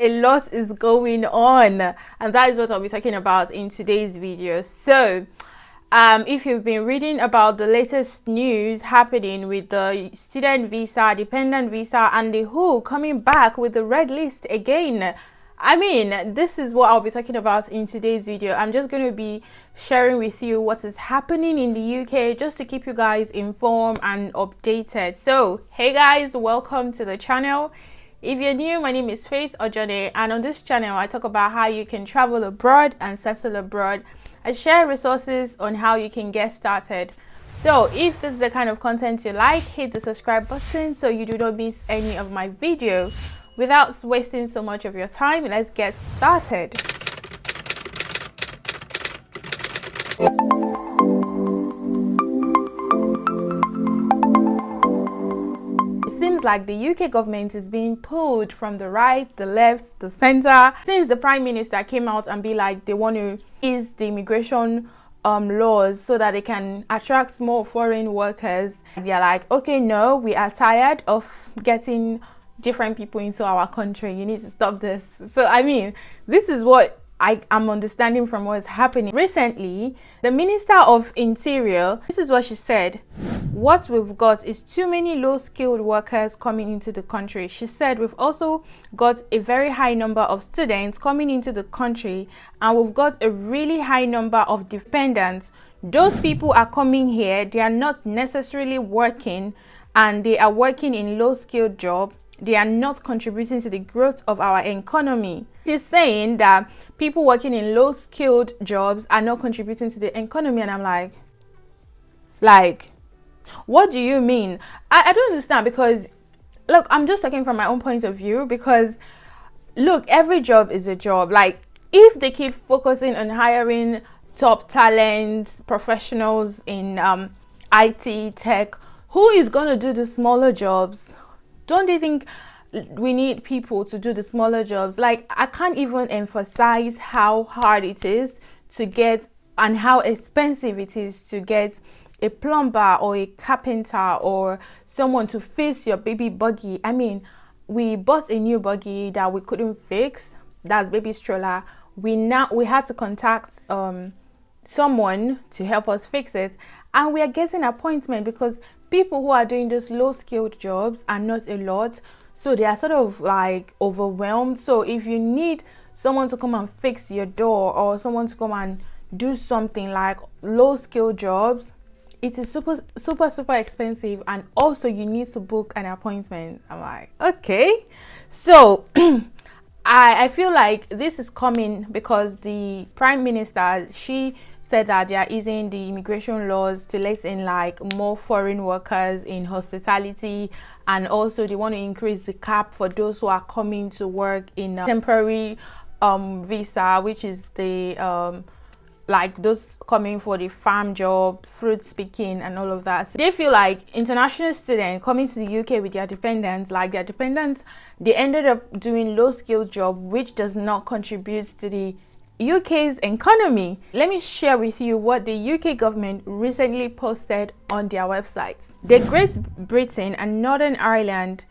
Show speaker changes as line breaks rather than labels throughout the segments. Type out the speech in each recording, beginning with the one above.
A lot is going on, and that is what I'll be talking about in today's video. So if you've been reading about the latest news happening with the student visa, dependent visa, and the WHO coming back with the red list again, I mean, this is what I'll be talking about in today's video. I'm just going to be sharing with you what is happening in the UK just to keep you guys informed and updated. So hey guys, welcome to the channel. If you're new, my name is FaithOjone, and on this channel I talk about how you can travel abroad and settle abroad. I share resources on how you can get started. So if this is the kind of content you like, hit the subscribe button so you do not miss any of my videos. Without wasting so much of your time, let's get started. It seems like the UK government is being pulled from the right, the left, the center. Since the Prime Minister came out and be like they want to ease the immigration laws so that they can attract more foreign workers, they're like, okay, no, we are tired of getting different people into our country. You need to stop this. So I mean, this is what I am understanding from what's happening. Recently, the Minister of Interior, this is what she said: what we've got is too many low-skilled workers coming into the country. She said we've also got a very high number of students coming into the country, and we've got a really high number of dependents. Those people are coming here, they are not necessarily working, and they are working in low-skilled jobs. They are not contributing to the growth of our economy. She's saying that people working in low-skilled jobs are not contributing to the economy, and I'm like, what do you mean? I don't understand, because look, I'm just talking from my own point of view, because look, every job is a job. Like, if they keep focusing on hiring top talents, professionals in IT, tech, who is going to do the smaller jobs? Don't they think we need people to do the smaller jobs? Like, I can't even emphasize how hard it is to get and how expensive it is to get a plumber or a carpenter or someone to fix your baby buggy. I mean, we bought a new buggy that we couldn't fix. That's baby stroller. We had to contact someone to help us fix it, and we are getting appointment because people who are doing these low-skilled jobs are not a lot, so they are sort of like overwhelmed. So if you need someone to come and fix your door or someone to come and do something like low-skilled jobs, it is super expensive, and also you need to book an appointment. I'm like, okay. So I feel like this is coming because the Prime Minister, she said that they are easing the immigration laws to let in like more foreign workers in hospitality, and also they want to increase the cap for those who are coming to work in a temporary visa, which is the like those coming for the farm job, fruit picking, and all of that. So they feel like international students coming to the UK with their dependents, they ended up doing low-skilled job, which does not contribute to the UK's economy. Let me share with you what the UK government recently posted on their website. The Great Britain and Northern Ireland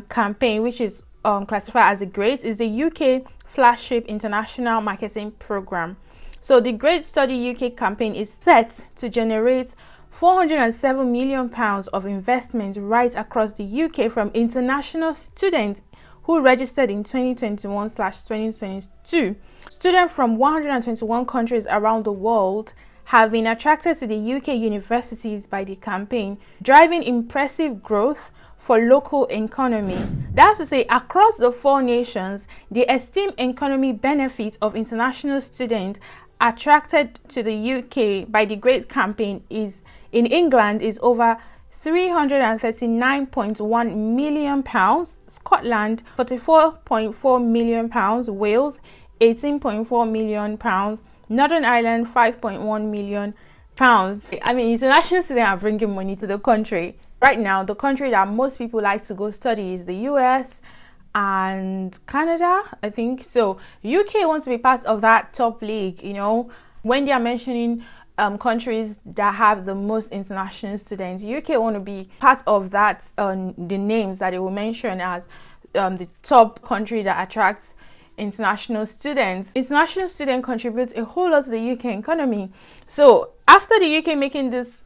campaign, which is classified as a GREAT, is the UK flagship international marketing program. So the Great Study UK campaign is set to generate £407 million of investment right across the UK from international students who registered in 2021/2022. Students from 121 countries around the world have been attracted to the UK universities by the campaign, driving impressive growth for local economy. That's to say, across the 4 nations, the esteemed economy benefit of international students attracted to the UK by the GREAT campaign is in England is over £339.1 million, Scotland £44.4 million, Wales £18.4 million, Northern Ireland £5.1 million. I mean, international students are bringing money to the country. Right now, the country that most people like to go study is the US and Canada, I think. So UK wants to be part of that top league, you know, when they are mentioning countries that have the most international students. UK want to be part of that, the names that they will mention as the top country that attracts international students. International students contribute a whole lot to the UK economy. So after the UK making this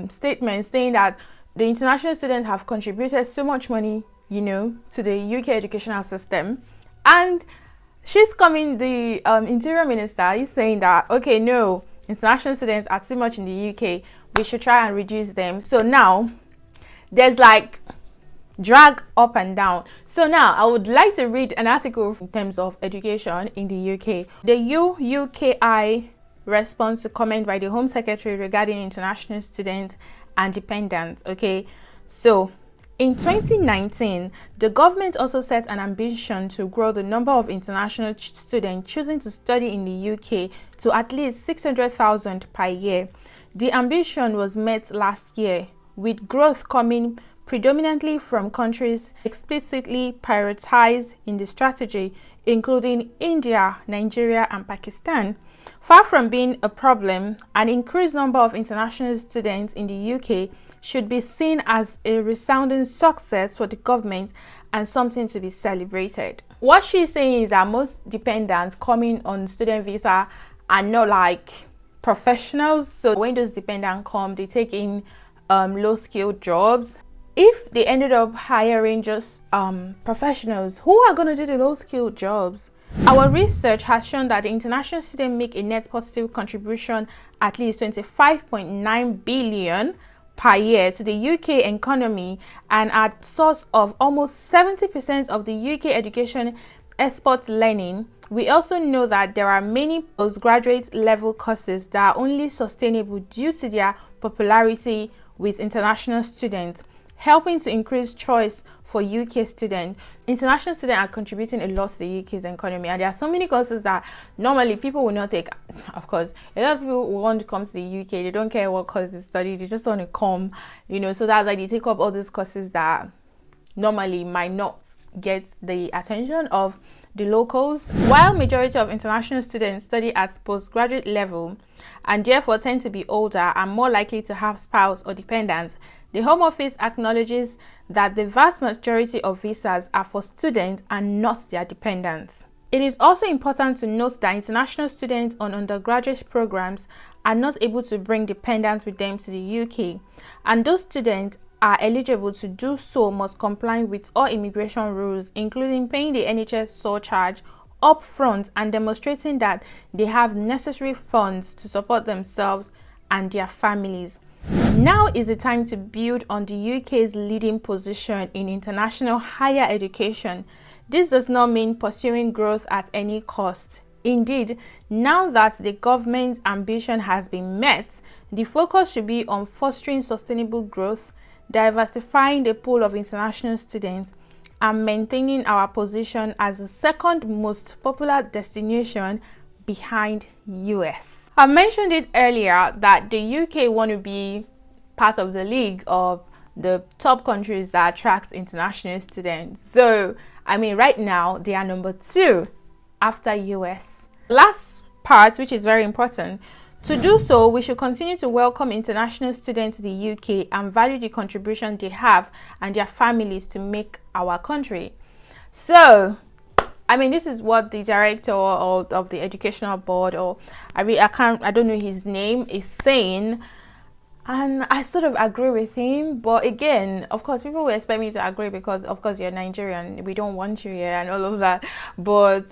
statement saying that the international students have contributed so much money, to the UK educational system, and she's coming, the interior minister is saying that, okay, no, international students are too much in the UK, we should try and reduce them. So now there's like drag up and down. So now I would like to read an article in terms of education in the UK. The UKI response to comment by the Home Secretary regarding international students and dependents. Okay, so in 2019, the government also set an ambition to grow the number of international students choosing to study in the UK to at least 600,000 per year. The ambition was met last year, with growth coming predominantly from countries explicitly prioritized in the strategy, including India, Nigeria, and Pakistan. Far from being a problem, an increased number of international students in the UK should be seen as a resounding success for the government and something to be celebrated. What she's saying is that most dependents coming on student visa are not like professionals. So when those dependents come, they take in low-skilled jobs. If they ended up hiring just professionals, who are going to do the low-skilled jobs? Our research has shown that the international students make a net positive contribution at least 25.9 billion per year to the UK economy and are source of almost 70% of the UK education export learning. We also know that there are many postgraduate level courses that are only sustainable due to their popularity with international students, helping to increase choice for UK students. International students are contributing a lot to the UK's economy, and there are so many courses that normally people will not take. Of course, a lot of people want to come to the UK, they don't care what course they study, they just want to come, so that's why they take up all those courses that normally might not get the attention of the locals. While majority of international students study at postgraduate level and therefore tend to be older and more likely to have spouse or dependents, the Home Office acknowledges that the vast majority of visas are for students and not their dependents. It is also important to note that international students on undergraduate programs are not able to bring dependents with them to the UK, and those students are eligible to do so must comply with all immigration rules, including paying the NHS surcharge up front and demonstrating that they have necessary funds to support themselves and their families. Now is the time to build on the UK's leading position in international higher education. This does not mean pursuing growth at any cost. Indeed, now that the government's ambition has been met, the focus should be on fostering sustainable growth, diversifying the pool of international students, and maintaining our position as the second most popular destination behind US. I mentioned it earlier that the UK want to be part of the league of the top countries that attract international students. So, right now they are number 2 after US. Last part, which is very important. To do so, we should continue to welcome international students to the UK and value the contribution they have and their families to make our country. So, this is what the director of the educational board, or I don't know his name, is saying, and I sort of agree with him. But again, of course, people will expect me to agree because, of course, you're Nigerian, we don't want you here and all of that. But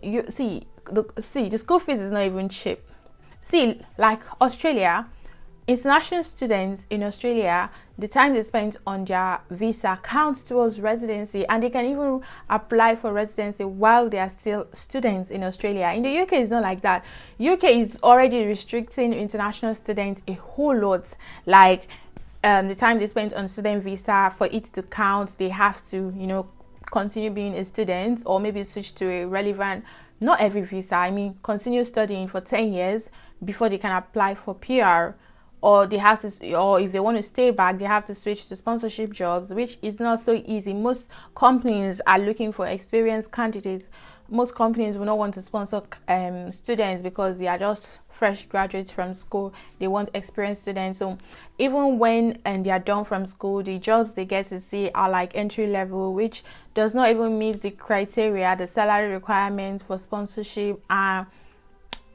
you see, the school fees is not even cheap. See, like Australia, international students in Australia, the time they spend on their visa counts towards residency, and they can even apply for residency while they are still students in Australia. In the UK, it's not like that. UK is already restricting international students a whole lot. Like the time they spend on student visa, for it to count, they have to, continue being a student or maybe switch to a relevant, not every visa, continue studying for 10 years before they can apply for PR or they have to, or if they want to stay back, they have to switch to sponsorship jobs, which is not so easy. Most companies are looking for experienced candidates. Most companies will not want to sponsor students because they are just fresh graduates from school. They want experienced students. So even when they are done from school, the jobs they get to see are like entry level, which does not even meet the criteria, the salary requirements for sponsorship.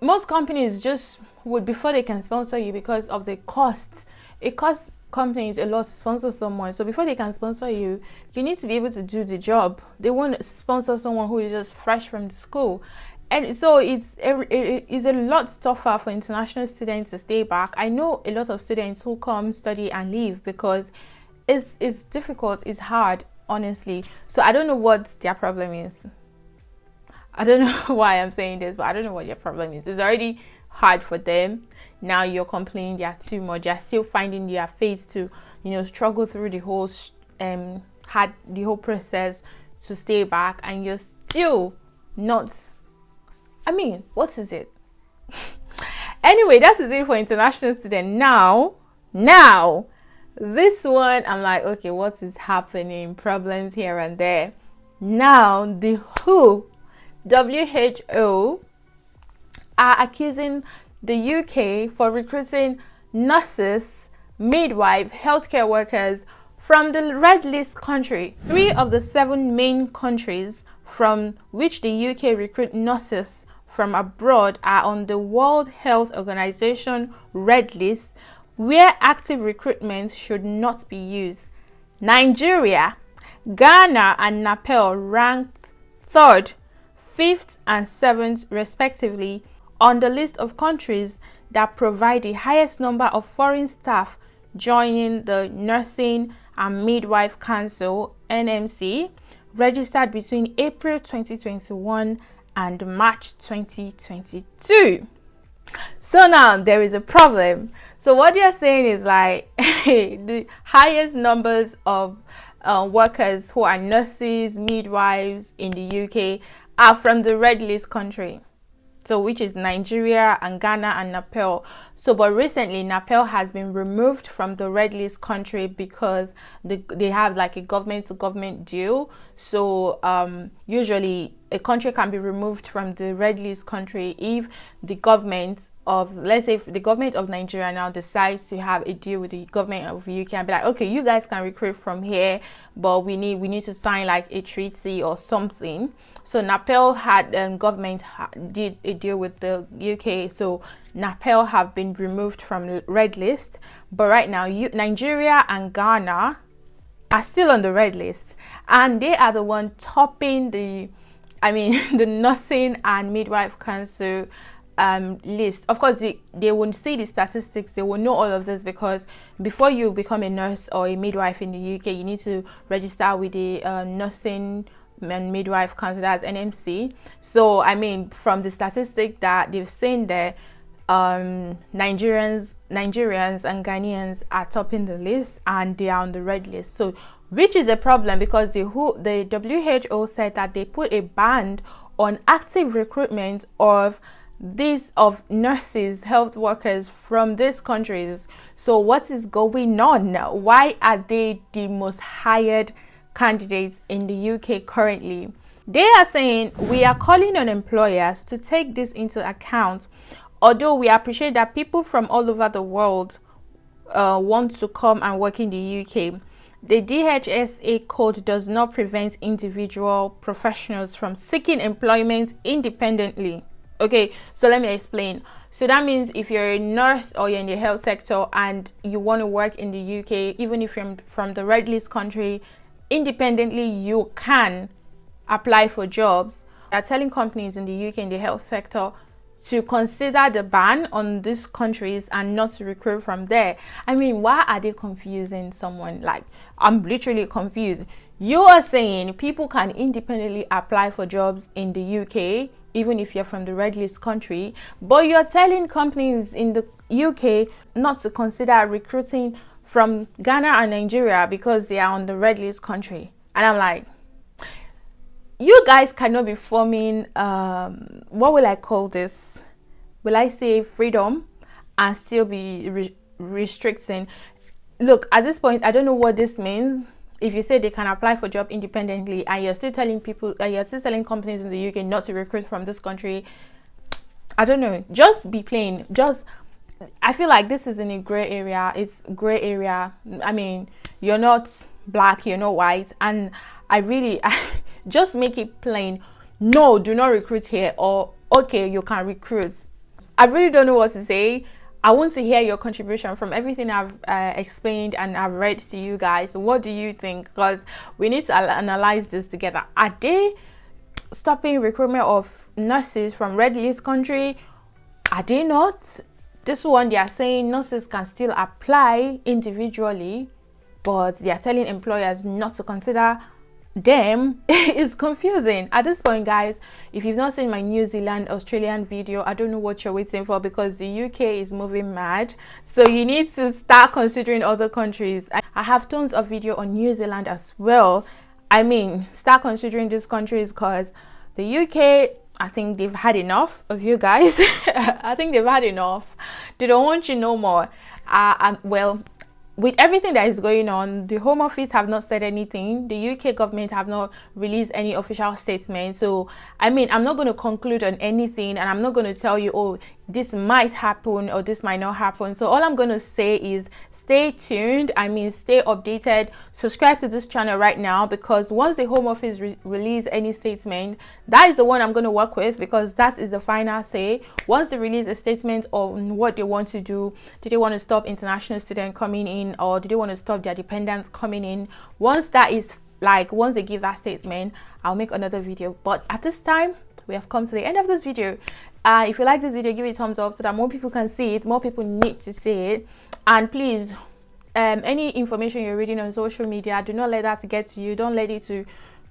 Most companies just would, before they can sponsor you, because of the cost, it costs companies a lot to sponsor someone. So before they can sponsor you, you need to be able to do the job. They won't sponsor someone who is just fresh from the school. And so it is a lot tougher for international students to stay back. I know a lot of students who come, study and leave because it's difficult, it's hard, honestly. So I don't know what their problem is. I don't know why I'm saying this, but I don't know what your problem is. It's already hard for them. Now you're complaining they're too much. They're still finding their faith to, struggle through the whole process to stay back, and you're still not. I mean, what is it? Anyway, that is it for international student. Now, this one, I'm like, okay, what is happening? Problems here and there. Now, the WHO are accusing the UK for recruiting nurses, midwife, healthcare workers from the red list country. 3 of the 7 main countries from which the UK recruit nurses from abroad are on the World Health Organization red list, where active recruitment should not be used. Nigeria, Ghana and Nepal ranked 3rd, 5th and 7th respectively on the list of countries that provide the highest number of foreign staff joining the Nursing and Midwife Council (NMC), registered between April 2021 and March 2022. So now there is a problem. So what you're saying is like the highest numbers of workers who are nurses, midwives in the UK are from the red list country, so which is Nigeria and Ghana and Nepal. So but recently Nepal has been removed from the red list country because they have like a government to government deal. So usually a country can be removed from the red list country if the government of, let's say if the government of Nigeria now decides to have a deal with the government of UK and be like, okay, you guys can recruit from here, but we need to sign like a treaty or something. So Nepal had government did a deal with the UK, so Nepal have been removed from red list, but right now Nigeria and Ghana are still on the red list, and they are the one topping the Nursing and Midwife Council list. Of course, they won't see the statistics, they will know all of this, because before you become a nurse or a midwife in the UK, you need to register with the Nursing and Midwife Council, that's NMC. So I mean, from the statistic that they've seen there, Nigerians and Ghanaians are topping the list and they are on the red list. So which is a problem, because the WHO said that they put a ban on active recruitment of nurses, health workers from these countries. So what is going on now? Why are they the most hired candidates in the UK currently? They are saying, we are calling on employers to take this into account. Although we appreciate that people from all over the world want to come and work in the UK, the DHSA code does not prevent individual professionals from seeking employment independently. Okay, so let me explain. So that means if you're a nurse or you're in the health sector and you want to work in the UK, even if you're from the red list country, independently you can apply for jobs. They're telling companies in the UK in the health sector to consider the ban on these countries and not to recruit from there. I mean, why are they confusing someone? Like, I'm literally confused. You are saying people can independently apply for jobs in the UK even if you're from the red list country, but you're telling companies in the UK not to consider recruiting from Ghana and Nigeria because they are on the red list country. And I'm like, you guys cannot be forming what will I call this? Will I say freedom and still be restricting. Look, at this point, I don't know what this means. If you say they can apply for job independently and you're still telling people, you're still telling companies in the UK not to recruit from this country, I don't know. Just be plain. I feel like this is in a gray area. It's gray area. I mean, you're not black, you're not white, and I just make it plain. No, do not recruit here, or okay, you can recruit. I really don't know what to say. I want to hear your contribution from everything I've explained and I've read to you guys. What do you think? Because we need to analyze this together. Are they stopping recruitment of nurses from red list country? Are they not? This one, they are saying nurses can still apply individually, but they are telling employers not to consider them. It's confusing at this point, guys. If you've not seen my New Zealand Australian video, I don't know what you're waiting for, because the UK is moving mad, so you need to start considering other countries. I have tons of video on New Zealand as well. I mean, start considering these countries, because the UK, I think they've had enough of you guys. I think they've had enough. They don't want you no more. Well, with everything that is going on, the Home Office have not said anything. The UK government have not released any official statement. So, I mean, I'm not going to conclude on anything, and I'm not going to tell you, oh, this might happen or this might not happen. So all I'm going to say is stay tuned. I mean, stay updated. Subscribe to this channel right now, because once the Home Office release any statement, that is the one I'm going to work with, because that is the final say. Once they release a statement on what they want to do, do they want to stop international students coming in, or do they want to stop their dependents coming in? Once that is once they give that statement, I'll make another video. But at this time, we have come to the end of this video. If you like this video, give it a thumbs up so that more people can see it. More people need to see it. And please, any information you're reading on social media, do not let that get to you. Don't let it to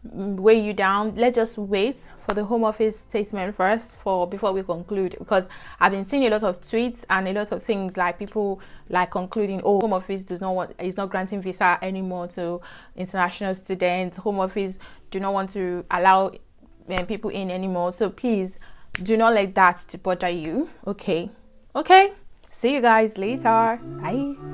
weigh you down. Let's just wait for the Home Office statement first before we conclude, because I've been seeing a lot of tweets and a lot of things like people concluding, oh, Home Office is not granting visa anymore to international students. Home Office do not want to allow people in anymore. So please do not let that to bother you. Okay, see you guys later. Bye.